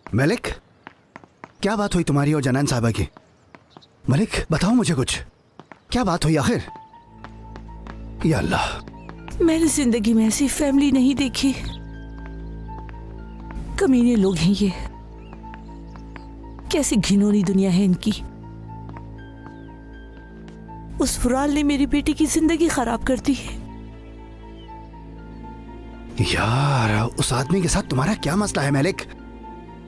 मलिक, क्या बात हुई तुम्हारी और जनान साहबा की? मलिक बताओ मुझे कुछ, क्या बात हुई आखिर? या अल्लाह, मैंने जिंदगी में ऐसी फैमिली नहीं देखी। कमीने लोग हैं ये, कैसी घिनौनी दुनिया है इनकी। उस फुराल ने मेरी बेटी की जिंदगी खराब कर दी है। यार उस आदमी के साथ तुम्हारा क्या मसला है मलिक?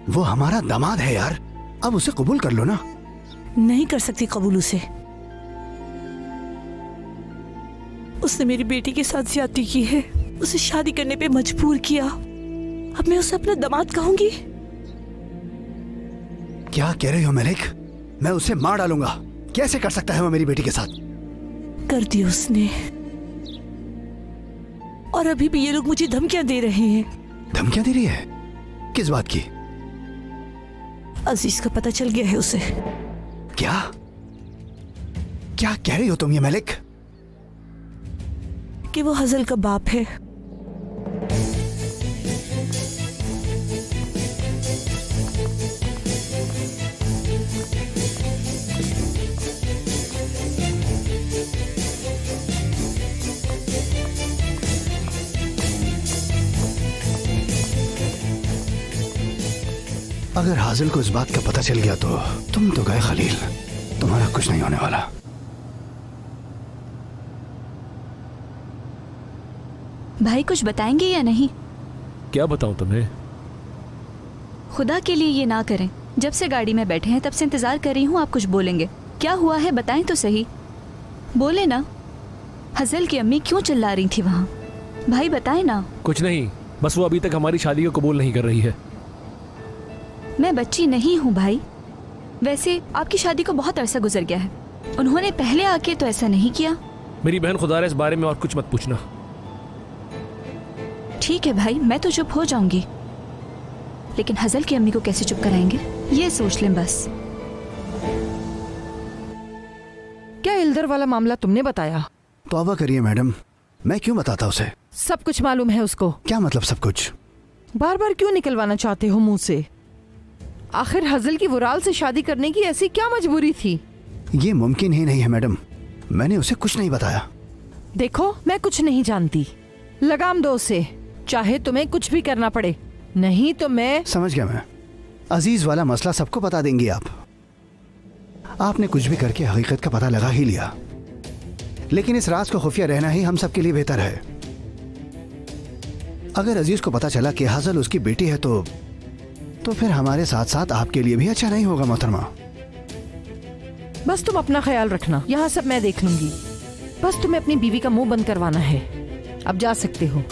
वो हमारा दामाद है यार, अब उसे कबूल कर लो ना। नहीं कर सकती कबूल उसे। उसने मेरी बेटी के साथ ज्यादती की है, उसे शादी करने पे मजबूर किया। अब मैं उसे अपना दामाद कहूंगी? क्या कह रही हो मलिक? मैं उसे मार डालूंगा। कैसे कर सकता है वो मेरी बेटी के साथ? कर दी उसने, और अभी भी ये लोग मुझे धमकियां दे रहे हैं। धमकियां दे रही है? किस बात की? अजीज का पता चल गया है उसे। क्या क्या कह रही हो तुम ये मलिक? कि वो हजल का बाप है। अगर हाजिल को इस बात का पता चल गया तो तुम तो गए खलील, तुम्हारा कुछ नहीं होने वाला। भाई कुछ बताएंगे या नहीं? क्या बताऊं तुम्हें? खुदा के लिए ये ना करें। जब से गाड़ी में बैठे हैं तब से इंतजार कर रही हूँ, आप कुछ बोलेंगे। क्या हुआ है बताएं तो सही। बोले ना। हजल की अम्मी क्यों चिल्ला रही थी वहाँ? भाई बताएं ना। कुछ नहीं, बस वो अभी तक हमारी शादी को कबूल नहीं कर रही है। मैं बच्ची नहीं हूँ भाई। वैसे आपकी शादी को बहुत अरसा गुजर गया है, उन्होंने पहले आके तो ऐसा नहीं किया। मेरी बहन, खुदा इस बारे में और कुछ मत पूछना। ठीक है भाई, मैं तो चुप हो जाऊंगी, लेकिन हजल की अम्मी को कैसे चुप कराएंगे ये सोच लें बस। क्या इल्दर वाला मामला तुमने बताया? तौबा करिए मैडम, मैं क्यों बताता उसे? सब कुछ मालूम है उसको। क्या मतलब सब कुछ? बार बार क्यों निकलवाना चाहते हो मुंह से? आखिर हजल की वुराल से शादी करने की ऐसी क्या मजबूरी थी? ये मुमकिन ही नहीं है मैडम, मैंने उसे कुछ नहीं बताया। देखो मैं कुछ नहीं जानती, लगाम दो उसे, चाहे तुम्हें कुछ भी करना पड़े, नहीं तो मैं। समझ गया मैं। अजीज वाला मसला सबको बता देंगी आप। आपने कुछ भी करके हकीकत का पता लगा ही लिया, लेकिन इस राज को खुफिया रहना ही हम सबके लिए बेहतर है। अगर अजीज को पता चला कि हाजल उसकी बेटी है तो फिर हमारे साथ साथ आपके लिए भी अच्छा नहीं होगा मोहतरमा। बस तुम अपना ख्याल रखना, यहाँ सब मैं देख लूंगी। बस तुम्हें अपनी बीवी का मुंह बंद करवाना है। अब जा सकते हो।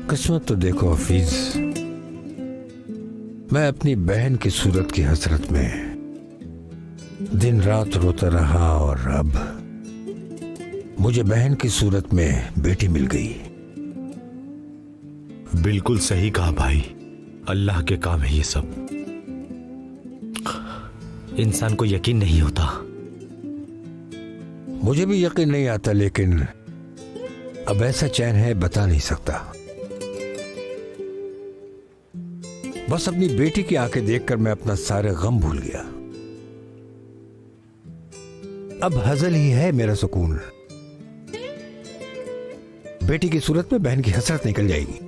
किस्मत तो देखो हफीज, मैं अपनी बहन की सूरत की हसरत में दिन रात रोता रहा और अब मुझे बहन की सूरत में बेटी मिल गई। बिल्कुल सही कहा भाई, अल्लाह के काम है ये सब। इंसान को यकीन नहीं होता। मुझे भी यकीन नहीं आता, लेकिन अब ऐसा चैन है बता नहीं सकता। बस अपनी बेटी की आंखें देखकर मैं अपना सारे गम भूल गया। अब हजल ही है मेरा सुकून। बेटी की सूरत में बहन की हसरत निकल जाएगी,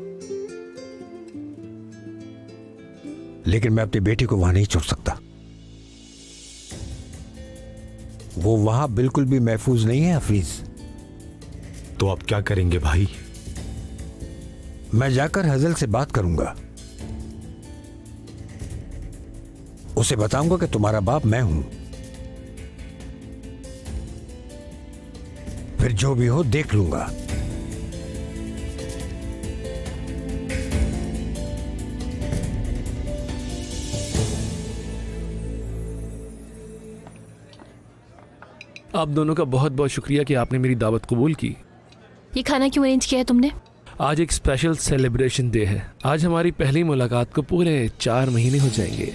लेकिन मैं अपनी बेटी को वहां नहीं छोड़ सकता। वो वहां बिल्कुल भी महफूज नहीं है हफीज। तो आप क्या करेंगे भाई? मैं जाकर हजल से बात करूंगा, उसे बताऊंगा कि तुम्हारा बाप मैं हूं। फिर जो भी हो देख लूंगा। आप दोनों का बहुत बहुत शुक्रिया कि आपने मेरी दावत कबूल की। ये खाना क्यों अरेंज किया है तुमने? आज एक स्पेशल सेलिब्रेशन डे है। आज हमारी पहली मुलाकात को पूरे 4 महीने हो जाएंगे।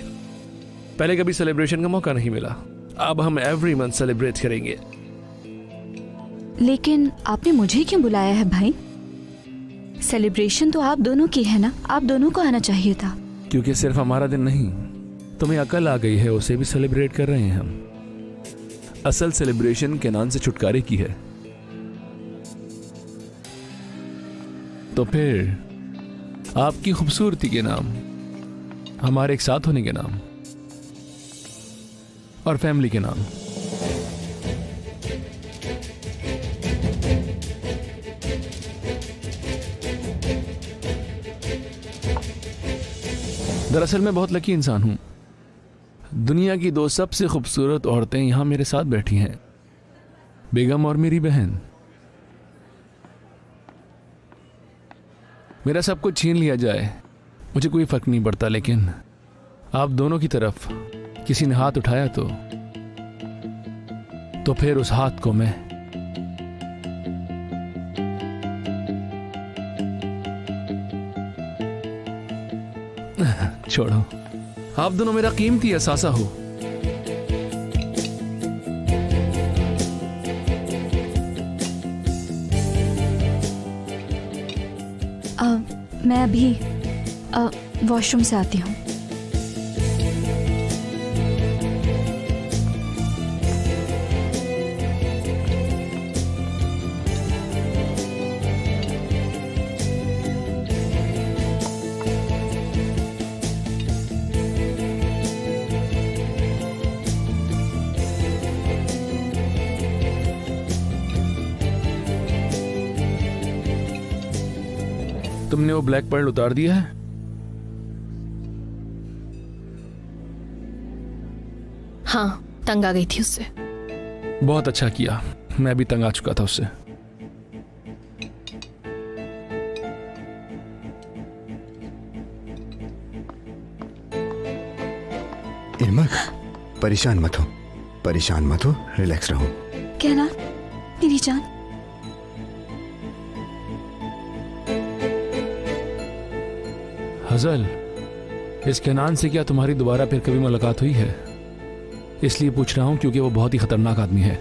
पहले कभी सेलिब्रेशन का मौका नहीं मिला, अब हम एवरी मंथ सेलिब्रेट करेंगे। लेकिन आपने मुझे क्यों बुलाया है भाई? सेलिब्रेशन तो आप दोनों की है ना, आप दोनों को आना चाहिए था। क्योंकि सिर्फ हमारा दिन नहीं, तुम्हें अकल आ गई है, उसे भी सेलिब्रेट कर रहे हैं हम। असल सेलिब्रेशन केनान से छुटकारे की है। तो फिर आपकी खूबसूरती के नाम, हमारे एक साथ होने के नाम और फैमिली के नाम। दरअसल मैं बहुत लकी इंसान हूं। दुनिया की 2 सबसे खूबसूरत औरतें यहां मेरे साथ बैठी हैं, बेगम और मेरी बहन। मेरा सब कुछ छीन लिया जाए, मुझे कोई फर्क नहीं पड़ता, लेकिन आप दोनों की तरफ किसी ने हाथ उठाया तो फिर उस हाथ को मैं छोड़ो। आप दोनों मेरा कीमती असासा हो। मैं अभी वॉशरूम से आती हूँ। तुमने वो ब्लैक पर्ल उतार दिया है? हाँ, तंग आ गई थी उससे। बहुत अच्छा किया, मैं भी तंग आ चुका था उससे। इल्मा, परेशान मत हो, परेशान मत हो, रिलैक्स रहो। कहना मेरी जान। हजल, इस केनान से क्या तुम्हारी दोबारा फिर कभी मुलाकात हुई है? इसलिए पूछ रहा हूं क्योंकि वो बहुत ही खतरनाक आदमी है।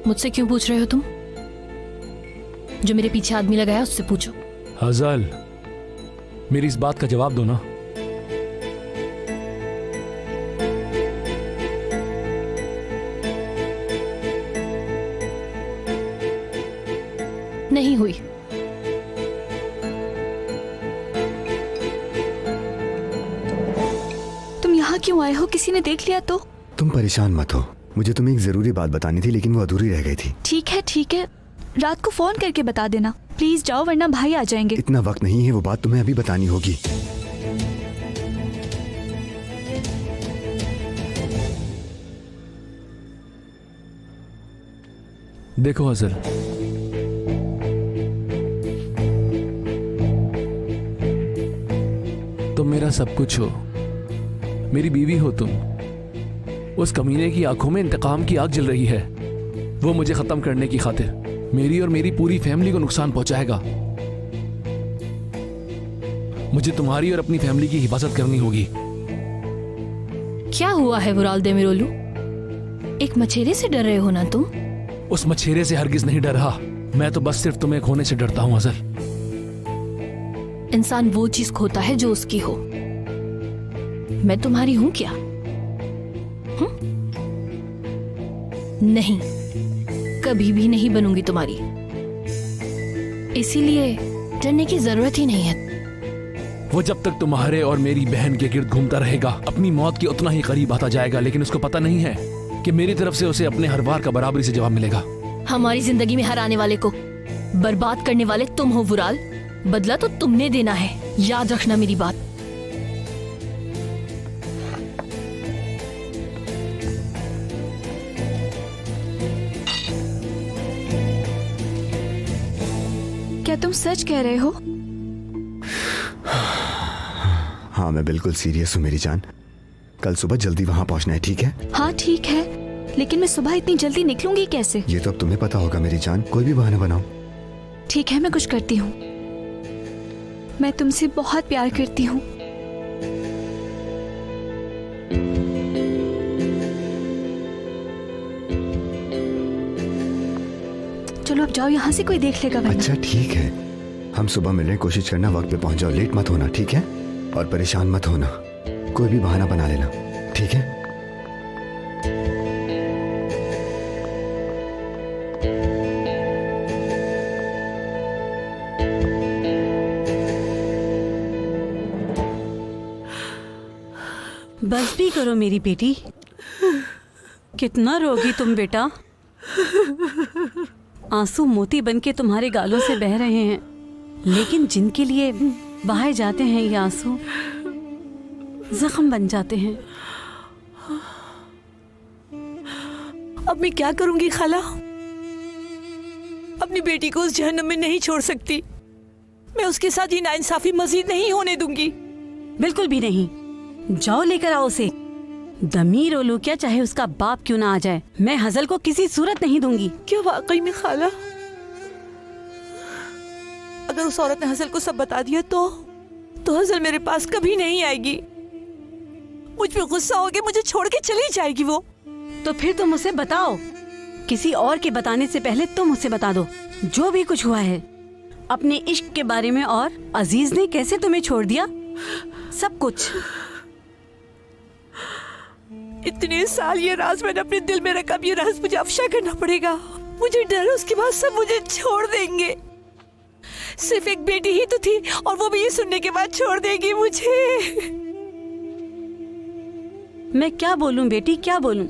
मुझसे क्यों पूछ रहे हो तुम? जो मेरे पीछे आदमी लगाया उससे पूछो। हजल, मेरी इस बात का जवाब दो ना। नहीं हुई। यहाँ क्यों आए हो? किसी ने देख लिया तो? तुम परेशान मत हो, मुझे तुम्हें एक जरूरी बात बतानी थी लेकिन वो अधूरी रह गई थी। ठीक है, रात को फोन करके बता देना। प्लीज जाओ वरना भाई आ जाएंगे। इतना वक्त नहीं है, वो बात तुम्हें अभी बतानी होगी। देखो हजल, तुम मेरा सब कुछ हो, मेरी बीवी हो तुम। उस कमीने की आंखों में इंतकाम की आग जल रही है। वो मुझे खत्म करने की खातिर मेरी और मेरी पूरी फैमिली को नुकसान पहुंचाएगा। मुझे तुम्हारी और अपनी फैमिली की हिफाजत करनी होगी। क्या हुआ है बुराल देमिरोलू? एक मछेरे से डर रहे हो ना तुम? उस मछेरे से हरगिज नहीं डर रहा, मैं तो बस सिर्फ तुम्हें खोने से डरता हूं हजल। इंसान वो चीज खोता है जो उसकी हो। मैं तुम्हारी हूं क्या? नहीं, कभी भी नहीं बनूंगी तुम्हारी। इसीलिए डरने की जरूरत ही नहीं है। वो जब तक तुम्हारे और मेरी बहन के गिर्द घूमता रहेगा, अपनी मौत के उतना ही करीब आता जाएगा, लेकिन उसको पता नहीं है कि मेरी तरफ से उसे अपने हर वार का बराबरी से जवाब मिलेगा। हमारी जिंदगी में हर आने वाले को बर्बाद करने वाले तुम हो वुराल। बदला तो तुमने देना है, याद रखना मेरी बात। क्या तुम सच कह रहे हो? हाँ, मैं बिल्कुल सीरियस हूँ मेरी जान। कल सुबह जल्दी वहां पहुंचना है, ठीक है? हाँ ठीक है, लेकिन मैं सुबह इतनी जल्दी निकलूंगी कैसे? ये तो अब तुम्हें पता होगा मेरी जान, कोई भी बहाना बनाओ। ठीक है, मैं कुछ करती हूँ। मैं तुमसे बहुत प्यार करती हूँ। चलो अब जाओ यहाँ से, कोई देख लेगा वरना। अच्छा ठीक है, हम सुबह मिलने की कोशिश करना, वक्त पे पहुंच जाओ, लेट मत होना, ठीक है? और परेशान मत होना, कोई भी बहाना बना लेना, ठीक है? बस भी करो मेरी बेटी, कितना रोगी तुम बेटा। आंसू मोती बनके तुम्हारे गालों से बह रहे हैं, लेकिन जिनके लिए बहाए जाते हैं ये आंसू जख्म बन जाते हैं। अब मैं क्या करूंगी खाला? अपनी बेटी को उस जहन्नम में नहीं छोड़ सकती। मैं उसके साथ ये नाइंसाफी मजीद नहीं होने दूंगी। बिल्कुल भी नहीं। जाओ लेकर आओ उसे। दमीर ओलू क्या, चाहे उसका बाप क्यों ना आ जाए, मैं हजल को किसी सूरत नहीं दूंगी। क्या वाकई में खाला? अगर उस औरत ने हजल को सब बता दिया तो हजल मेरे पास कभी नहीं आएगी। मुझ पे गुस्सा होके मुझे छोड़ के चली जाएगी वो। तो फिर तुम उसे बताओ, किसी और के बताने से पहले तुम उसे बता दो जो भी कुछ हुआ है अपने इश्क के बारे में, और अजीज ने कैसे तुम्हें छोड़ दिया, सब कुछ। इतने साल ये राज मैंने अपने दिल में रखा, ये राज मुझे अफशा करना पड़ेगा। मुझे डर है उसके बाद सब मुझे छोड़ देंगे। सिर्फ एक बेटी ही तो थी, और वो भी ये सुनने के बाद छोड़ देगी मुझे। मैं क्या बोलूं बेटी, क्या बोलूं?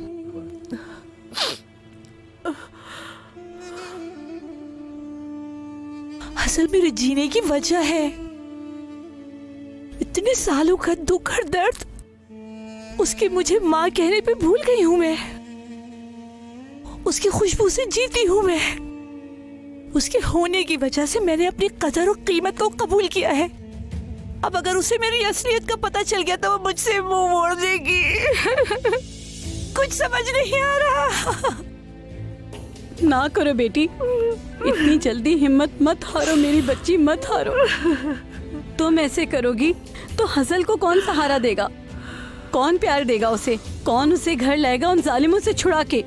असल मेरे जीने की वजह है। इतने सालों का दुख और दर्द उसके मुझे माँ कहने पे भूल गई हूँ मैं। उसकी खुशबू से जीती हूँ मैं। उसके होने की वजह से मैंने अपनी कदर और कीमत को कबूल किया है। अब अगर उसे मेरी असलियत का पता चल गया तो वो मुझसे मुंह मोड़ देगी। कुछ समझ नहीं आ रहा। ना करो बेटी, इतनी जल्दी हिम्मत मत हारो मेरी बच्ची, मत हारो। तुम ऐसे करोगी तो हसल को कौन सहारा देगा, कौन प्यार देगा उसे, कौन उसे घर लाएगा उन जालिमों से छुड़ा के?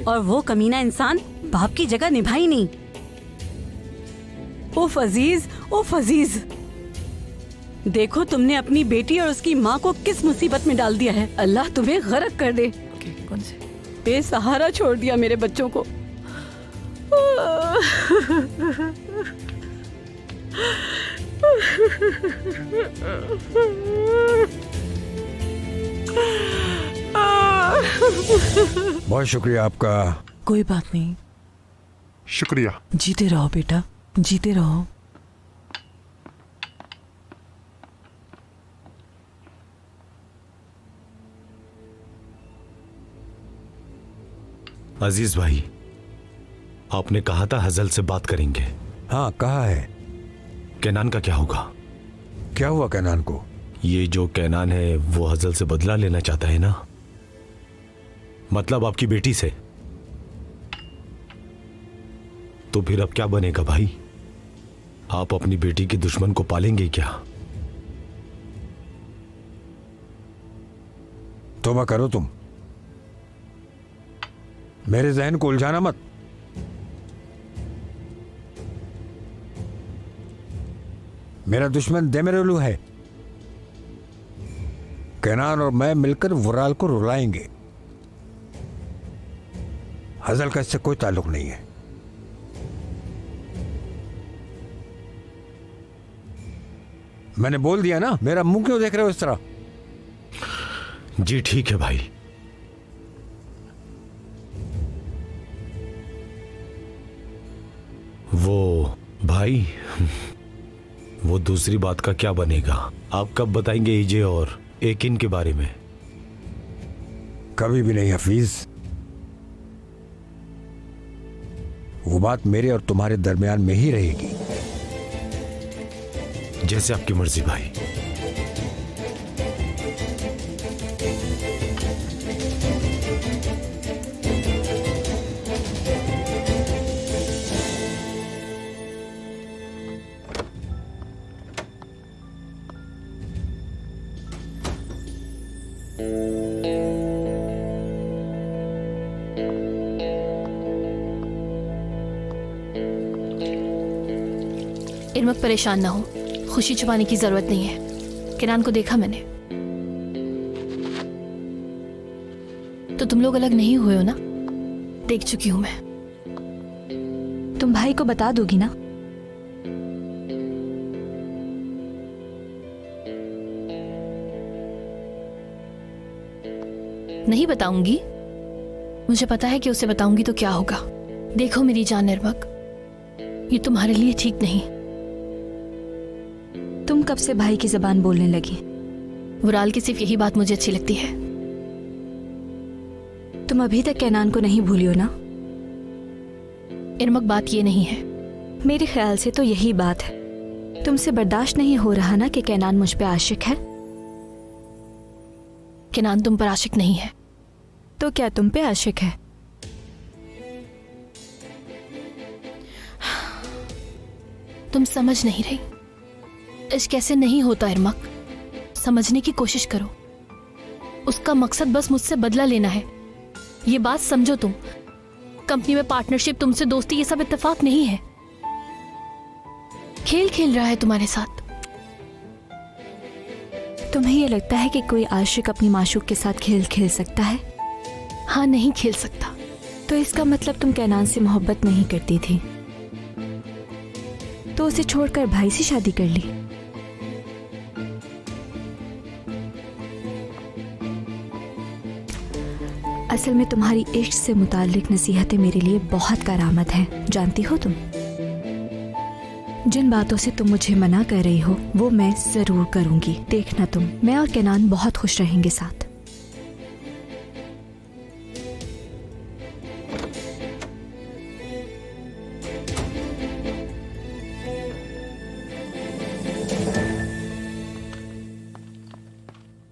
और वो कमीना इंसान बाप की जगह निभाई नहीं। ओ फजीज, देखो तुमने अपनी बेटी और उसकी माँ को किस मुसीबत में डाल दिया है। अल्लाह तुम्हें गरक कर दे। कौन से? बेसहारा छोड़ दिया मेरे बच्चों को। बहुत शुक्रिया आपका। कोई बात नहीं, शुक्रिया। जीते रहो बेटा, जीते रहो। अजीज भाई, आपने कहा था हजल से बात करेंगे। हाँ, कहा है। कैनान का क्या होगा? क्या हुआ कैनान को? ये जो कैनान है वो हजल से बदला लेना चाहता है ना, मतलब आपकी बेटी से। तो फिर अब क्या बनेगा भाई? आप अपनी बेटी के दुश्मन को पालेंगे क्या? तौबा करो तुम, मेरे जहन को उलझाना मत। मेरा दुश्मन देमेरुलू है। कैनान और मैं मिलकर वुराल को रुलाएंगे। हजल का इससे कोई ताल्लुक नहीं है। मैंने बोल दिया ना, मेरा मुंह क्यों देख रहे हो इस तरह? जी ठीक है भाई। वो भाई, वो दूसरी बात का क्या बनेगा? आप कब बताएंगे ईजे और एकिन के बारे में? कभी भी नहीं हफीज। वो बात मेरे और तुम्हारे दरमियान में ही रहेगी। जैसे आपकी मर्जी भाई। इरमक परेशान ना हो, खुशी छुपाने की जरूरत नहीं है। किरान को देखा मैंने। तो तुम लोग अलग नहीं हुए हो ना? देख चुकी हूं मैं। तुम भाई को बता दोगी ना? नहीं बताऊंगी। मुझे पता है कि उसे बताऊंगी तो क्या होगा। देखो मेरी जान निर्मक, ये तुम्हारे लिए ठीक नहीं। तुम कब से भाई की जबान बोलने लगी? वुराल की सिर्फ यही बात मुझे अच्छी लगती है। तुम अभी तक कैनान को नहीं भूली हो ना? इरमक बात ये नहीं है। मेरे ख्याल से तो यही बात है। तुमसे बर्दाश्त नहीं हो रहा ना कि कैनान मुझ पे आशिक है? किनान तुम पर आशिक नहीं है। तो क्या तुम पे आशिक है? तुम समझ नहीं रही। इश्क कैसे नहीं होता इरमक, समझने की कोशिश करो। उसका मकसद बस मुझसे बदला लेना है, ये बात समझो तुम। कंपनी में पार्टनरशिप, तुमसे दोस्ती, ये सब इत्तेफाक नहीं है। खेल खेल रहा है तुम्हारे साथ। तुम्हें ये लगता है कि कोई आशिक अपनी माशूक के साथ खेल खेल सकता है? हाँ, नहीं खेल सकता। तो इसका मतलब तुम कैनान से मोहब्बत नहीं करती थी, तो उसे छोड़कर भाई से शादी कर ली। असल में तुम्हारी इश्क से मुताल्लिक नसीहतें मेरे लिए बहुत करामत हैं, जानती हो तुम? जिन बातों से तुम मुझे मना कर रही हो वो मैं जरूर करूंगी। देखना तुम, मैं और कैनान बहुत खुश रहेंगे साथ।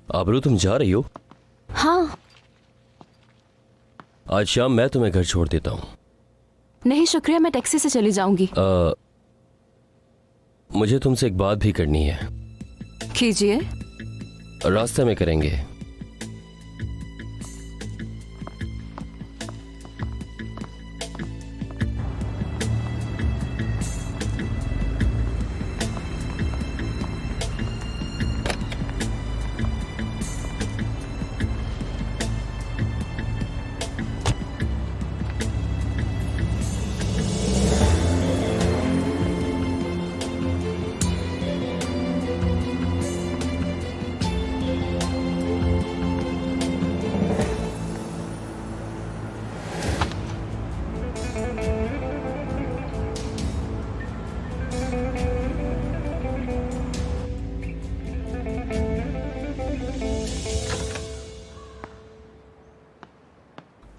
आबरू, तुम जा रही हो? हाँ। आज शाम मैं तुम्हें घर छोड़ देता हूँ। नहीं शुक्रिया, मैं टैक्सी से चली जाऊंगी। मुझे तुमसे एक बात भी करनी है। कीजिए। रास्ते में करेंगे।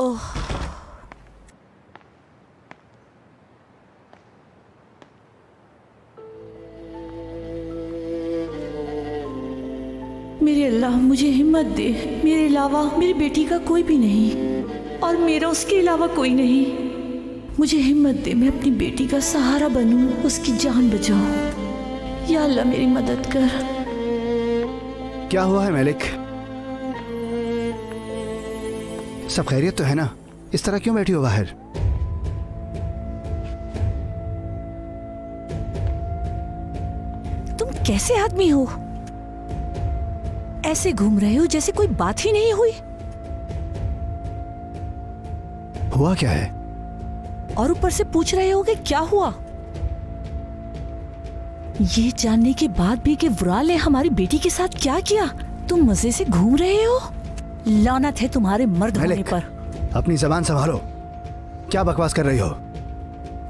ओह, मेरे अल्लाह मुझे हिम्मत दे। मेरे अलावा मेरी बेटी का कोई भी नहीं और मेरा उसके अलावा कोई नहीं। मुझे हिम्मत दे, मैं अपनी बेटी का सहारा बनूं, उसकी जान बचाऊं। या अल्लाह मेरी मदद कर। क्या हुआ है मलिक? सब खैरियत तो है ना? इस तरह क्यों बैठी हो बाहर? तुम कैसे आदमी हो? ऐसे घूम रहे हो जैसे कोई बात ही नहीं हुई। हुआ क्या है? और ऊपर से पूछ रहे हो कि क्या हुआ, ये जानने के बाद भी कि वुराल ने हमारी बेटी के साथ क्या किया। तुम मजे से घूम रहे हो। लानत है तुम्हारे मर्द होने पर। अपनी जबान संभालो। क्या बकवास कर रही हो?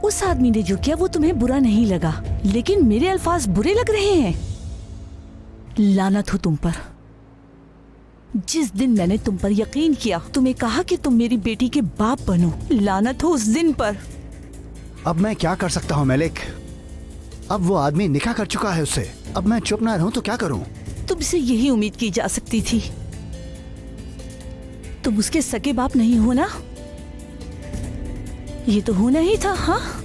उस आदमी ने जो किया वो तुम्हें बुरा नहीं लगा, लेकिन मेरे अल्फाज बुरे लग रहे हैं। लानत हो तुम पर। जिस दिन मैंने तुम पर यकीन किया, तुम्हें कहा कि तुम मेरी बेटी के बाप बनो, लानत हो उस दिन पर। अब मैं क्या कर सकता हूँ मलिक? अब वो आदमी निकाह कर चुका है उससे। अब मैं चुप ना रहूं तो क्या करूं? तुमसे यही उम्मीद की जा सकती थी। तुम उसके सगे बाप नहीं हो ना? ये तो होना ही था। हाँ,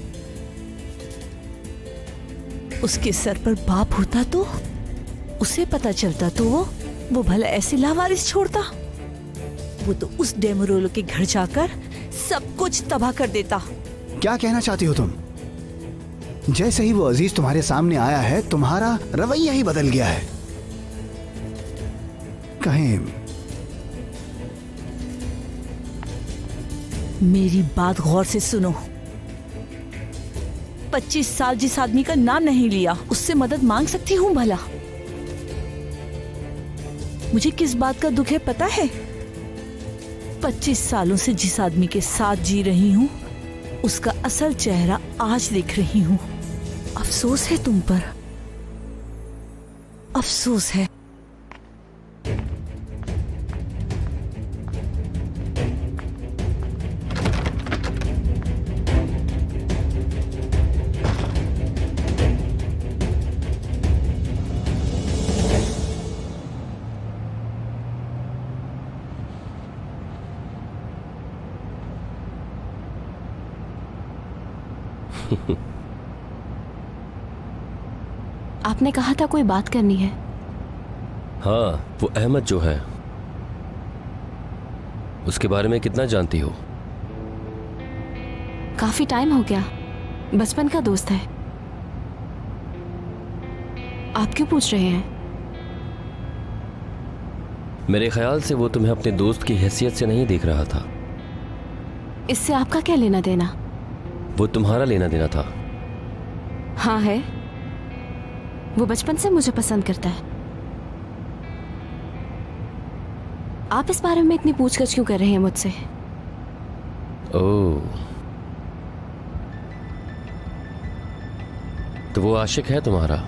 उसके सर पर बाप होता तो उसे पता चलता तो वो वो भला ऐसे लावारिस छोड़ता? वो तो उस डेमोरोलो के घर जाकर सब कुछ तबाह कर देता। क्या कहना चाहती हो तुम? जैसे ही वो अजीज तुम्हारे सामने आया है, तुम्हारा रवैया ही बदल गया है। कहीं मेरी बात गौर से सुनो। 25 साल जिस आदमी का नाम नहीं लिया, उससे मदद मांग सकती हूँ भला? मुझे किस बात का दुख है पता है? 25 सालों से जिस आदमी के साथ जी रही हूँ, उसका असल चेहरा आज देख रही हूँ। अफसोस है तुम पर, अफसोस है। आपने कहा था कोई बात करनी है। हाँ, वो अहमद जो है, उसके बारे में कितना जानती हो? काफी टाइम हो गया, बचपन का दोस्त है। आप क्यों पूछ रहे हैं? मेरे ख्याल से वो तुम्हें अपने दोस्त की हैसियत से नहीं देख रहा था। इससे आपका क्या लेना देना? वो तुम्हारा लेना देना था। हाँ है, वो बचपन से मुझे पसंद करता है। आप इस बारे में इतनी पूछताछ क्यों कर रहे हैं मुझसे? ओह, तो वो आशिक है तुम्हारा?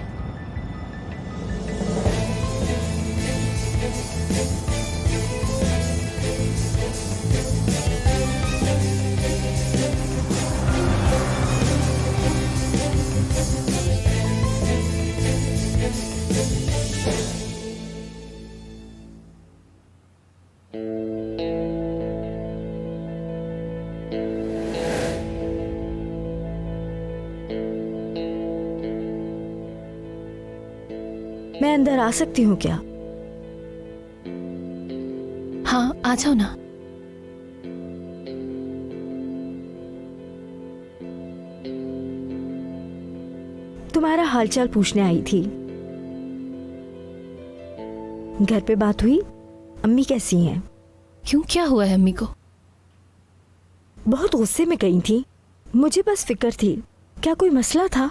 मैं अंदर आ सकती हूँ क्या? हाँ, आ जाओ ना। तुम्हारा हालचाल पूछने आई थी। घर पे बात हुई? अम्मी कैसी हैं? क्यों, क्या हुआ है अम्मी को? बहुत गुस्से में गई थी। मुझे बस फिक्र थी, क्या कोई मसला था?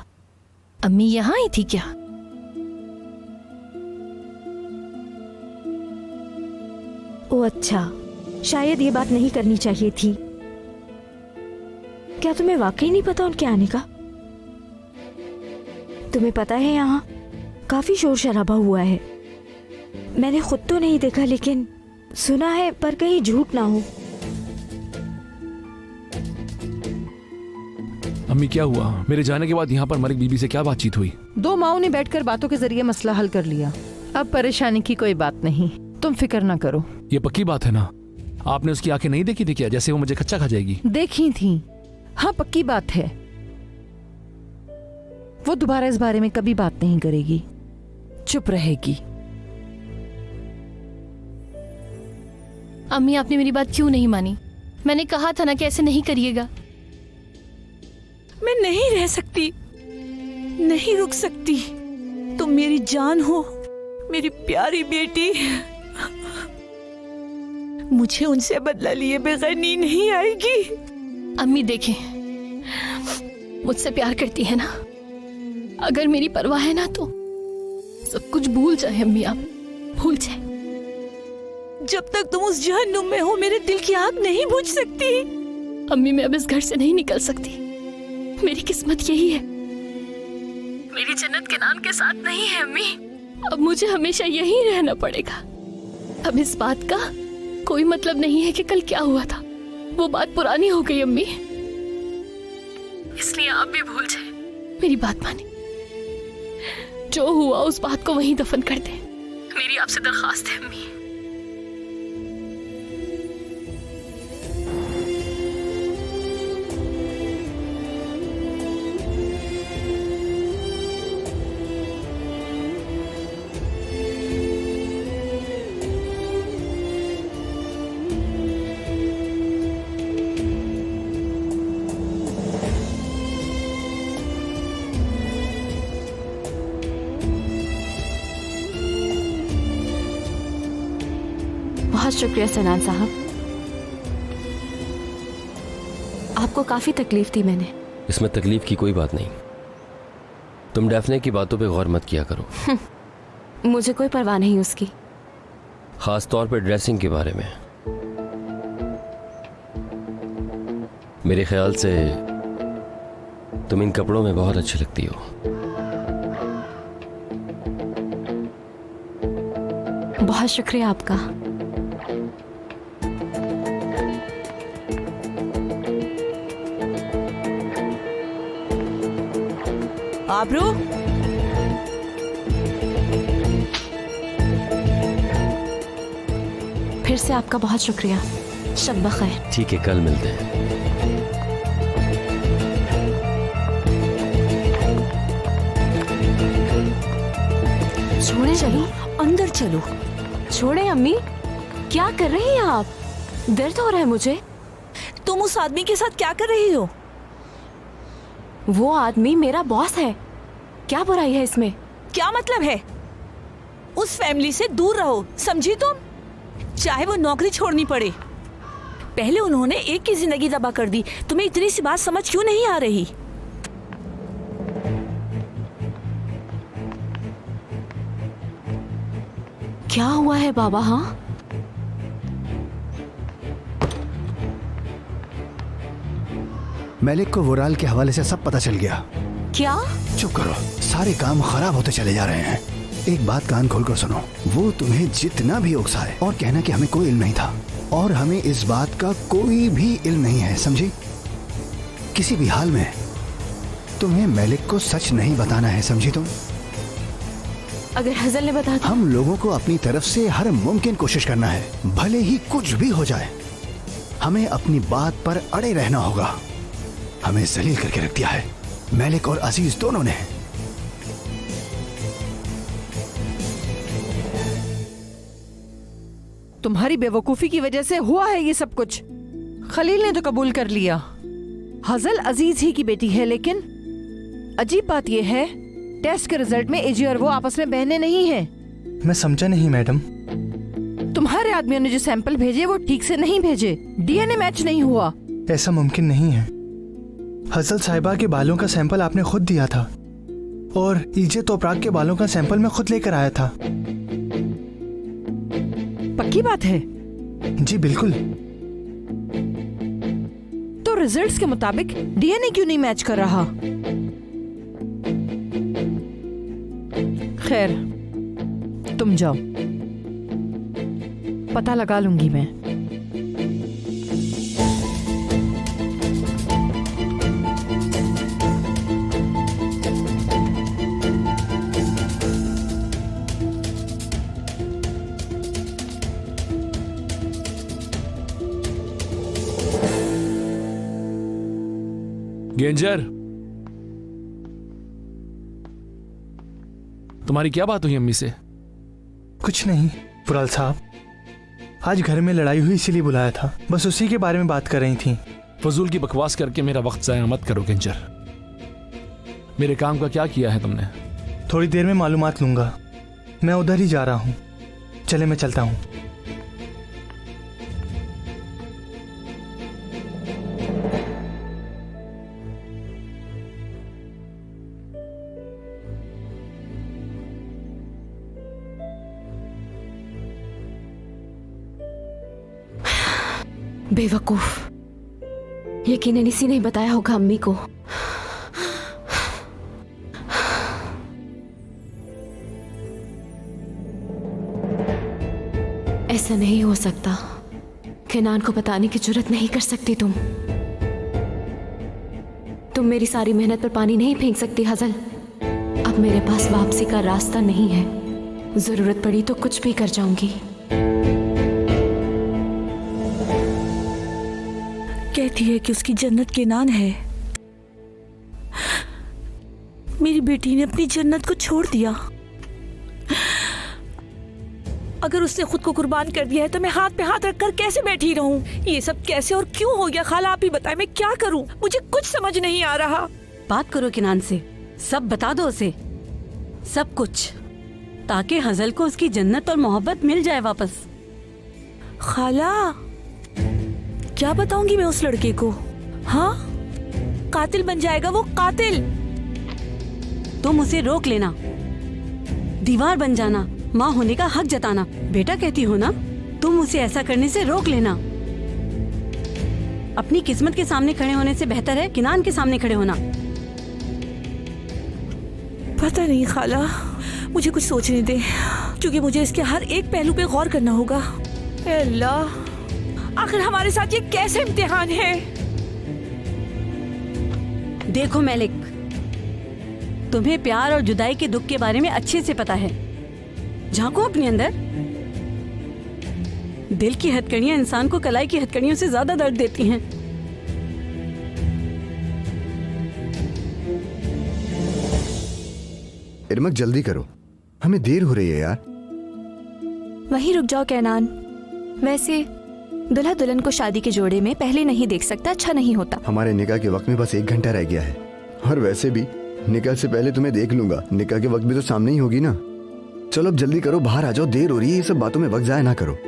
अम्मी यहाँ आई थी क्या? ओ अच्छा, शायद ये बात नहीं करनी चाहिए थी। क्या तुम्हें वाकई नहीं पता उनके आने का? तुम्हें पता है यहाँ काफी शोर शराबा हुआ है। मैंने खुद तो नहीं देखा, लेकिन सुना है, पर कहीं झूठ ना हो। अम्मी क्या हुआ? मेरे जाने के बाद यहाँ पर मलिक बीबी से क्या बातचीत हुई? दो माओं ने बैठकर बातों के जरिए मसला हल कर लिया। अब परेशानी की कोई बात नहीं, तुम फिक्र ना करो। ये पक्की बात है ना? आपने उसकी आंखें नहीं देखी थी क्या, जैसे वो मुझे कच्चा खा जाएगी? देखी थी। हाँ, पक्की बात है। वो दोबारा इस बारे में कभी बात नहीं करेगी, चुप रहेगी। अम्मी, आपने मेरी बात क्यों नहीं मानी? मैंने कहा था ना कि ऐसे नहीं करिएगा। मैं नहीं रह सकती, नहीं रुक सकती। तुम मेरी जान हो, मेरी प्यारी बेटी। मुझे उनसे बदला लिए बगैर नींद नहीं आएगी। अम्मी देखें, मुझसे प्यार करती है ना? अगर मेरी परवाह है ना तो सब कुछ भूल जाए अम्मी, आप भूल जाए। जब तक तुम उस जहन्नुम में हो, मेरे दिल की आग नहीं बुझ सकती। अम्मी, मैं अब इस घर से नहीं निकल सकती। मेरी किस्मत यही है, मेरी जन्नत के नाम के साथ नहीं है अम्मी। अब मुझे हमेशा यहीं रहना पड़ेगा। अब इस बात का कोई मतलब नहीं है कि कल क्या हुआ था, वो बात पुरानी हो गई अम्मी। इसलिए आप भी भूल जाए, मेरी बात माने। जो हुआ उस बात को वहीं दफन कर दे, मेरी आपसे दरखास्त है अम्मी। बहुत शुक्रिया सनान साहब, आपको काफी तकलीफ दी मैंने। इसमें तकलीफ की कोई बात नहीं। तुम डैफने की बातों पे गौर मत किया करो। मुझे कोई परवाह नहीं उसकी। खास तौर पे ड्रेसिंग के बारे में। मेरे ख्याल से तुम इन कपड़ों में बहुत अच्छी लगती हो। बहुत शुक्रिया आपका। आबरू, फिर से आपका बहुत शुक्रिया। शब बखैर। ठीक है, कल मिलते हैं। छोड़े चलो अंदर चलो। छोड़े अम्मी, क्या कर रही हैं आप? दर्द हो रहा है मुझे। तुम उस आदमी के साथ क्या कर रही हो? वो आदमी मेरा बॉस है, क्या बुराई है इसमें? क्या मतलब है? उस फैमिली से दूर रहो, समझी तुम? चाहे वो नौकरी छोड़नी पड़े। पहले उन्होंने एक की जिंदगी तबाह कर दी, तुम्हें इतनी सी बात समझ क्यों नहीं आ रही? क्या हुआ है बाबा? हाँ, मलिक को वुराल के हवाले से सब पता चल गया। क्या? चुप करो, सारे काम खराब होते चले जा रहे हैं। एक बात कान खोलकर सुनो, वो तुम्हें जितना भी उकसाए और कहना कि हमें कोई इल्म नहीं था, और हमें इस बात का कोई भी इल्म नहीं है, समझी? किसी भी हाल में तुम्हें मलिक को सच नहीं बताना है, समझी तुम? अगर हजल ने बता दिया? हम लोगों को अपनी तरफ से हर मुमकिन कोशिश करना है, भले ही कुछ भी हो जाए। हमें अपनी बात पर अड़े रहना होगा। हमें जलील करके रख दिया है मलिक और अजीज दोनों ने। तुम्हारी बेवकूफी की वजह से हुआ है ये सब कुछ। खलील ने तो कबूल कर लिया, हजल अजीज ही की बेटी है, लेकिन अजीब बात यह है टेस्ट के रिजल्ट में एजी और वो आपस में बहनें नहीं हैं। मैं समझा नहीं मैडम। तुम्हारे आदमियों ने जो सैंपल भेजे वो ठीक से नहीं भेजे, डीएनए मैच नहीं हुआ। ऐसा मुमकिन नहीं है। हजल साहिबा के बालों का सैंपल आपने खुद दिया था और ईजे तोपराग के बालों का सैंपल मैं खुद लेकर आया था। पक्की बात है? जी बिल्कुल। तो रिजल्ट्स के मुताबिक डीएनए क्यों नहीं मैच कर रहा? खैर, तुम जाओ, पता लगा लूंगी मैं। गेंजर, तुम्हारी क्या बात हुई अम्मी से? कुछ नहीं पुराल साहब, आज घर में लड़ाई हुई इसीलिए बुलाया था, बस उसी के बारे में बात कर रही थी। फजूल की बकवास करके मेरा वक्त जाया मत करो गेंजर। मेरे काम का क्या किया है तुमने? थोड़ी देर में मालूमात लूंगा, मैं उधर ही जा रहा हूँ। चले मैं चलता हूँ। बेवकूफ, यकीनन इसी ने बताया होगा अम्मी को। ऐसा नहीं हो सकता। केनान को बताने की जुर्रत नहीं कर सकती तुम मेरी सारी मेहनत पर पानी नहीं फेंक सकती हजल। अब मेरे पास वापसी का रास्ता नहीं है, जरूरत पड़ी तो कुछ भी कर जाऊंगी। कहती है कि उसकी जन्नत केनान है। मेरी बेटी ने अपनी जन्नत को छोड़ दिया। अगर उसने खुद को कुर्बान कर दिया है तो मैं हाथ पे हाथ रखकर कैसे बैठी रहूं? ये सब कैसे और क्यों हो गया? खाला आप ही बताएं, मैं क्या करूं? मुझे कुछ समझ नहीं आ रहा। बात करो केनान से, सब बता दो उसे, सब कुछ, ताकि हजल को उसकी जन्नत और मोहब्बत मिल जाए वापस। खाला, क्या बताऊंगी मैं उस लड़के को? हाँ, कातिल बन जाएगा वो, कातिल। तुम उसे रोक लेना, दीवार बन जाना, माँ होने का हक जताना। बेटा कहती हो ना, तुम उसे ऐसा करने से रोक लेना। अपनी किस्मत के सामने खड़े होने से बेहतर है किनान के सामने खड़े होना। पता नहीं खाला, मुझे कुछ सोचने दे, क्योंकि मुझे इसके हर एक पहलू पे गौर करना होगा। ए अल्लाह, आखिर हमारे साथ ये कैसे इम्तिहान है? देखो मैलिक, तुम्हें प्यार और जुदाई के दुख के बारे में अच्छे से पता है। झांको अपने अंदर। दिल की हथकड़ियां इंसान को कलाई की हथकड़ियों से ज्यादा दर्द देती हैं। इरमक जल्दी करो, हमें देर हो रही है यार। वहीं रुक जाओ कैनान। वैसे दुल्हा दुल्हन को शादी के जोड़े में पहले नहीं देख सकता, अच्छा नहीं होता। हमारे निकाह के वक्त में बस 1 घंटा रह गया है, और वैसे भी निकाह से पहले तुम्हें देख लूंगा। निकाह के वक्त भी तो सामने ही होगी ना। चलो अब जल्दी करो, बाहर आ जाओ, देर हो रही है। ये सब बातों में वक्त जाया ना करो।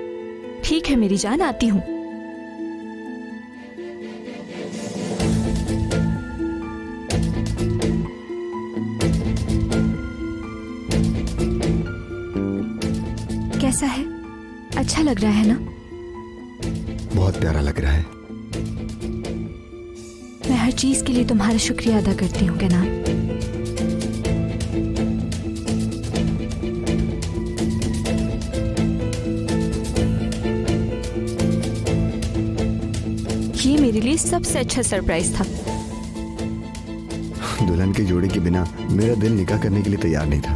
ठीक है मेरी जान, आती हूँ। कैसा है? अच्छा लग रहा है ना? बहुत प्यारा लग रहा है। मैं हर चीज के लिए तुम्हारा शुक्रिया अदा करती हूँ कैनान। ये मेरे लिए सबसे अच्छा सरप्राइज था। दुल्हन के जोड़े के बिना मेरा दिल निकाह करने के लिए तैयार नहीं था।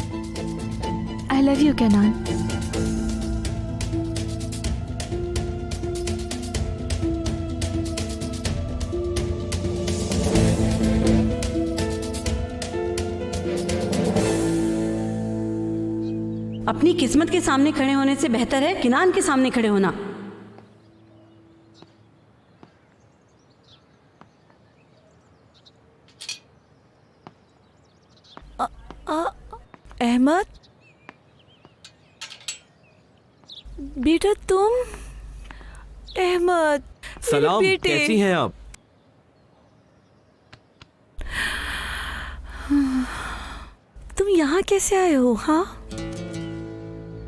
I love you canyon. अपनी किस्मत के सामने खड़े होने से बेहतर है किनान के सामने खड़े होना। अहमद बेटा, तुम? अहमद सलाम, बेटे। कैसी हैं आप? तुम यहाँ कैसे आए हो? हाँ,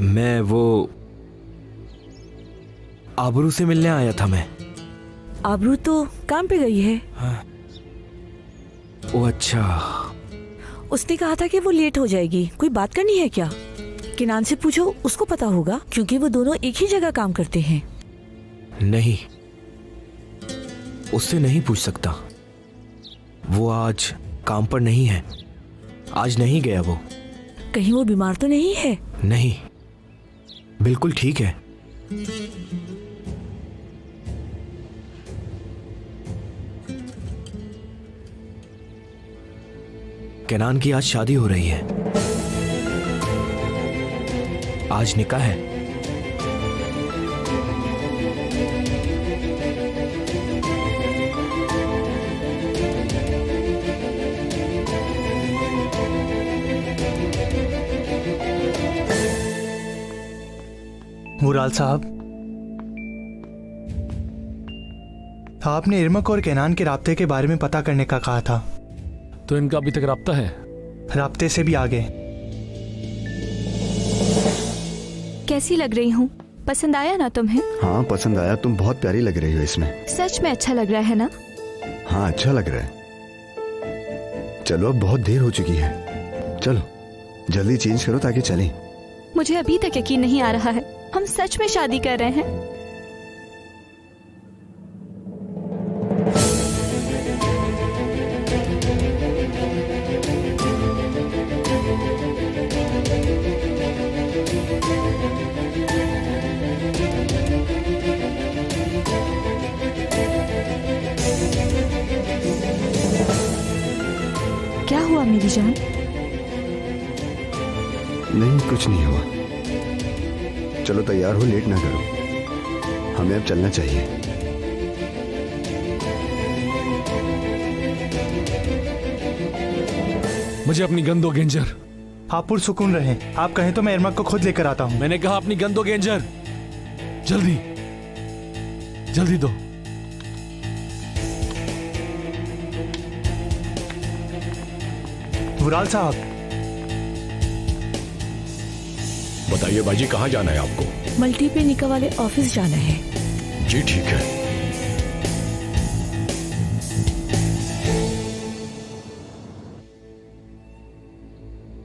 मैं वो आबरू से मिलने आया था। मैं आबरू तो काम पे गई है। ओ अच्छा, उसने कहा था कि वो लेट हो जाएगी। कोई बात करनी है क्या? किनान से पूछो, उसको पता होगा, क्योंकि वो दोनों एक ही जगह काम करते हैं। नहीं, उससे नहीं पूछ सकता। वो आज काम पर नहीं है, आज नहीं गया वो। कहीं वो बीमार तो नहीं है? नहीं, बिल्कुल ठीक है। केनान की आज शादी हो रही है, आज निकाह है। मुराल साहब, आपने इरमक और केनान के राब्ते के बारे में पता करने का कहा था, तो इनका अभी तक राब्ता है? राब्ते से भी आगे। कैसी लग रही हूँ? पसंद आया ना तुम्हें? हाँ पसंद आया, तुम बहुत प्यारी लग रही हो इसमें। सच में अच्छा लग रहा है ना? हाँ अच्छा लग रहा है। चलो अब बहुत देर हो चुकी है, चलो जल्दी चेंज करो ताकि चलें। मुझे अभी तक यकीन नहीं आ रहा है, हम सच में शादी कर रहे हैं। क्या हुआ मेरी जान? नहीं कुछ नहीं हुआ। चलो तैयार हो, लेट ना करो, हमें अब चलना चाहिए। मुझे अपनी गन दो गेंजर। आप पुरसुकून रहें, आप कहें तो मैं इरमक को खुद लेकर आता हूँ। मैंने कहा अपनी गन दो गेंजर, जल्दी। जल्दी दो। वुराल साहब, बताइए बाजी, कहाँ जाना है आपको? मल्टी पे निका वाले ऑफिस जाना है। जी ठीक है।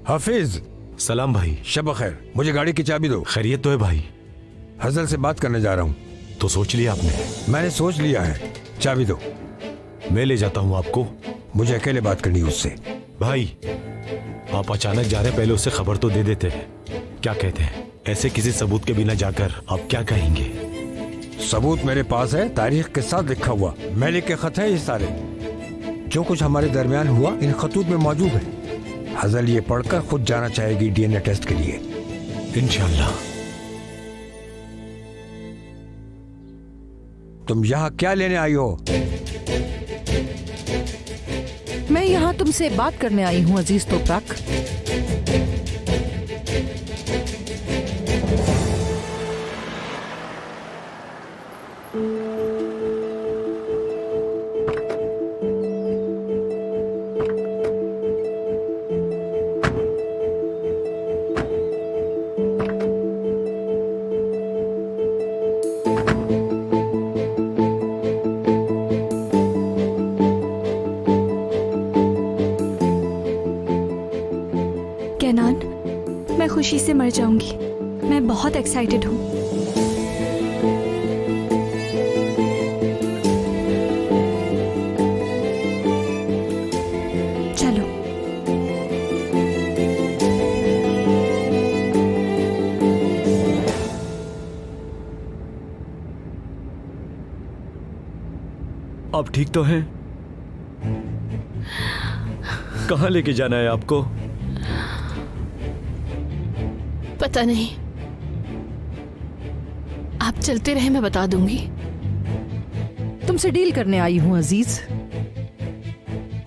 हाफिज। सलाम भाई। शब खैर, मुझे गाड़ी की चाबी दो। खैरियत तो है भाई? हजल से बात करने जा रहा हूँ। तो सोच लिया आपने? मैंने सोच लिया है, चाबी दो। मैं ले जाता हूँ आपको। मुझे अकेले बात करनी है उससे। भाई आप अचानक जा रहे, पहले उससे खबर तो दे देते हैं। क्या कहते हैं, ऐसे किसी सबूत के बिना जाकर आप क्या कहेंगे? सबूत मेरे पास है, तारीख के साथ लिखा हुआ। मैलिक के खत है ये सारे। जो कुछ हमारे दरमियान हुआ इन खतूत में मौजूद है। हजल ये पढ़कर खुद जाना चाहेगी डीएनए टेस्ट के लिए। इंशाल्लाह। तुम यहाँ क्या लेने आई हो? मैं यहाँ तुमसे बात करने आई हूँ अजीज तोपराक। कैनान, मैं खुशी से मर जाऊंगी। मैं बहुत एक्साइटेड हूँ। चलो। आप ठीक तो हैं? कहाँ लेके जाना है आपको? पता नहीं, आप चलते रहे, मैं बता दूंगी। तुमसे डील करने आई हूँ अजीज।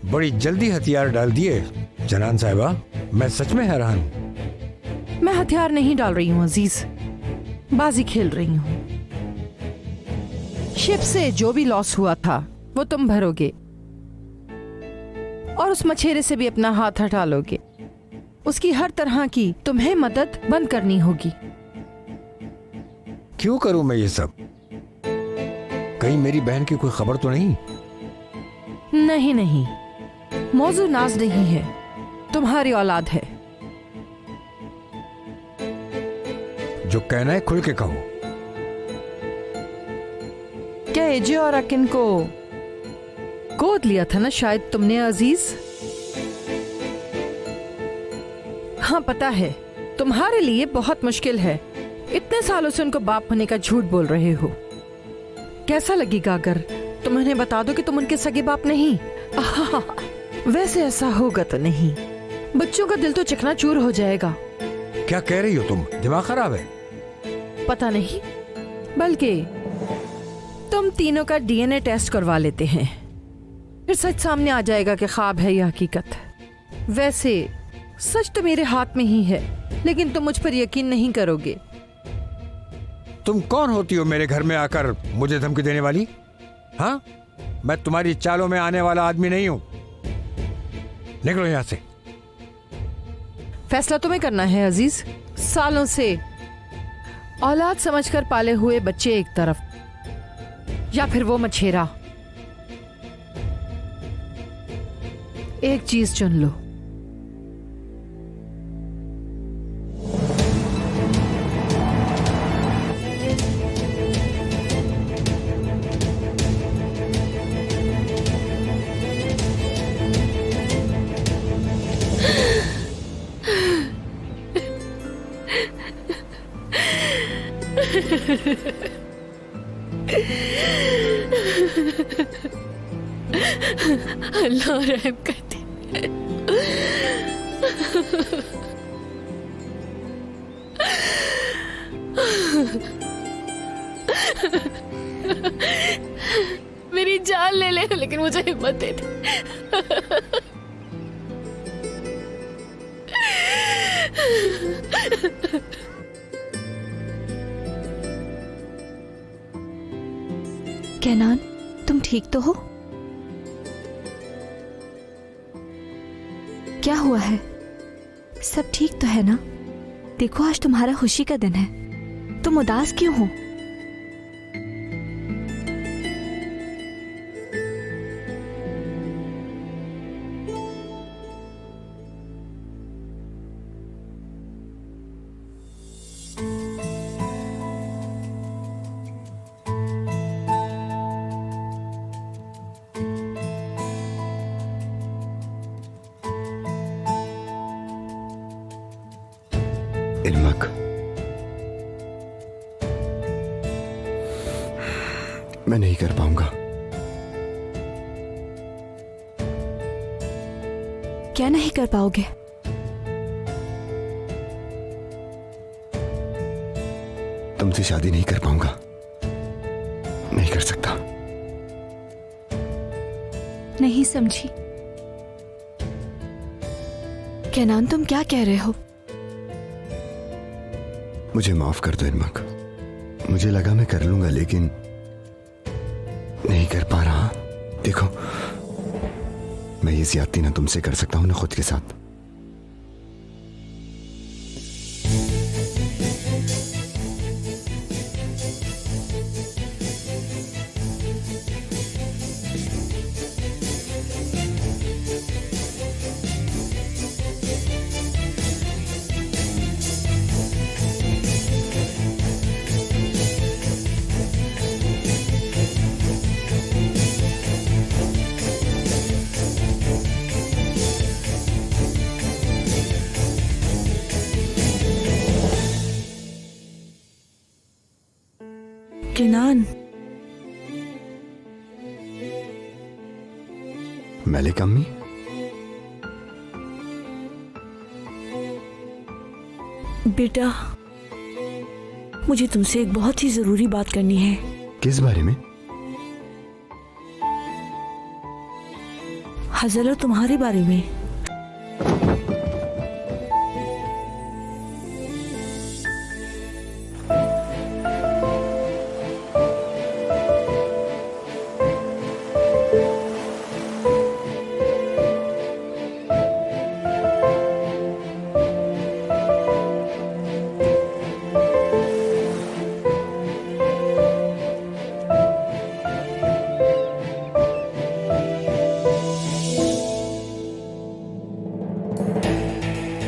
बड़ी जल्दी हथियार डाल दिए जनान साहिबा। मैं सच में हैरान हूँ। मैं हथियार नहीं डाल रही हूँ अजीज, बाजी खेल रही हूँ। शिप से जो भी लॉस हुआ था वो तुम भरोगे और उस मछेरे से भी अपना हाथ हटा लोगे। उसकी हर तरह की तुम्हें मदद बंद करनी होगी। क्यों करूं मैं ये सब? कहीं मेरी बहन की कोई खबर तो नहीं? नहीं नहीं, मौजू नाज नहीं है, तुम्हारी औलाद है। जो कहना है खुल के कहो। क्या एजे और अकिन को गोद लिया था ना शायद तुमने अजीज? हाँ पता है, तुम्हारे लिए बहुत मुश्किल है। इतने सालों से उनको बाप होने का झूठ बोल रहे हो। कैसा लगेगा अगर तुम उन्हें बता दो कि तुम उनके सगे बाप नहीं? वैसे ऐसा होगा तो नहीं, बच्चों का दिल तो चकनाचूर हो जाएगा। क्या कह रही हो तुम? दिमाग खराब है? पता नहीं, बल्कि तुम तीनों का डीएनए टेस्ट करवा लेते हैं, फिर सच सामने आ जाएगा कि ख्वाब है या हकीकत। वैसे सच तो मेरे हाथ में ही है, लेकिन तुम मुझ पर यकीन नहीं करोगे। तुम कौन होती हो मेरे घर में आकर मुझे धमकी देने वाली? हाँ, मैं तुम्हारी चालों में आने वाला आदमी नहीं हूं। निकलो यहां से। फैसला तुम्हें करना है अजीज। सालों से औलाद समझकर पाले हुए बच्चे एक तरफ, या फिर वो मछेरा। एक चीज चुन लो। अल्लाह रहम करते। मेरी जान ले ले, लेकिन मुझे हिम्मत दे दे। कैनान, तुम ठीक तो हो? क्या हुआ है? सब ठीक तो है ना? देखो आज तुम्हारा खुशी का दिन है, तुम उदास क्यों हो? इल्मक, मैं नहीं कर पाऊंगा। क्या नहीं कर पाओगे? तुमसे शादी नहीं कर पाऊंगा, नहीं कर सकता। नहीं समझी। कैनान, तुम क्या कह रहे हो? मुझे माफ कर दो इल्मक, मुझे लगा मैं कर लूंगा लेकिन नहीं कर पा रहा। देखो, मैं ये ज्यादती ना तुमसे कर सकता हूं ना खुद के साथ। कैनान, मलिक अम्मी, बेटा मुझे तुमसे एक बहुत ही जरूरी बात करनी है। किस बारे में? हज़ल और तुम्हारे बारे में।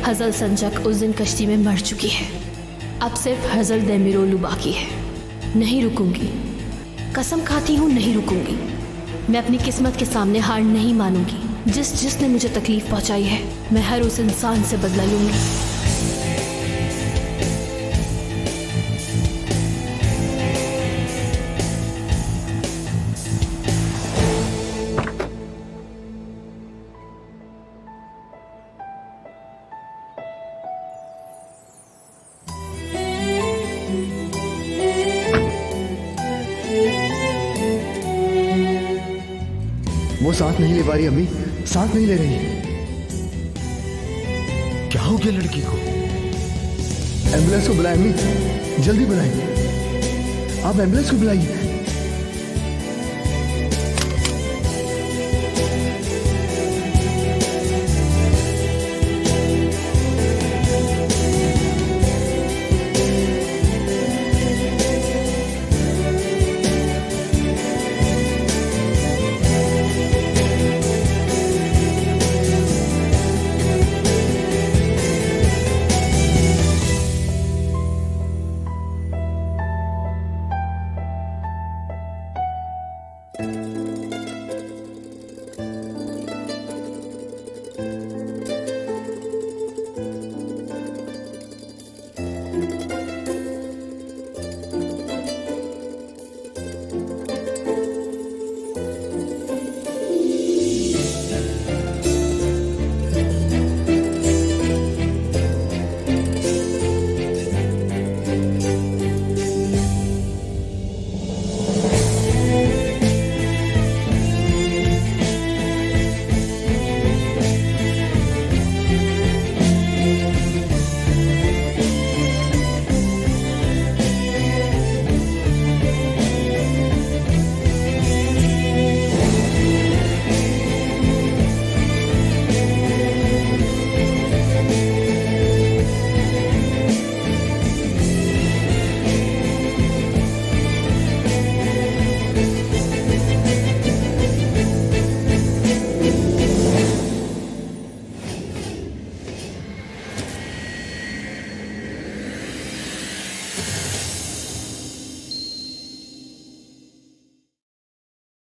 हज़ल संजक उस दिन कश्ती में मर चुकी है। अब सिर्फ हज़ल देमिरोलू बाकी है। नहीं रुकूंगी, कसम खाती हूँ नहीं रुकूंगी। मैं अपनी किस्मत के सामने हार नहीं मानूंगी। जिसने मुझे तकलीफ पहुंचाई है, मैं हर उस इंसान से बदला लूंगी। वो सांस नहीं ले पा रही अम्मी, सांस नहीं ले रही। क्या हो गया लड़की को? एम्बुलेंस को बुलाएं अम्मी, जल्दी बुलाएं। आप एम्बुलेंस को बुलाइए।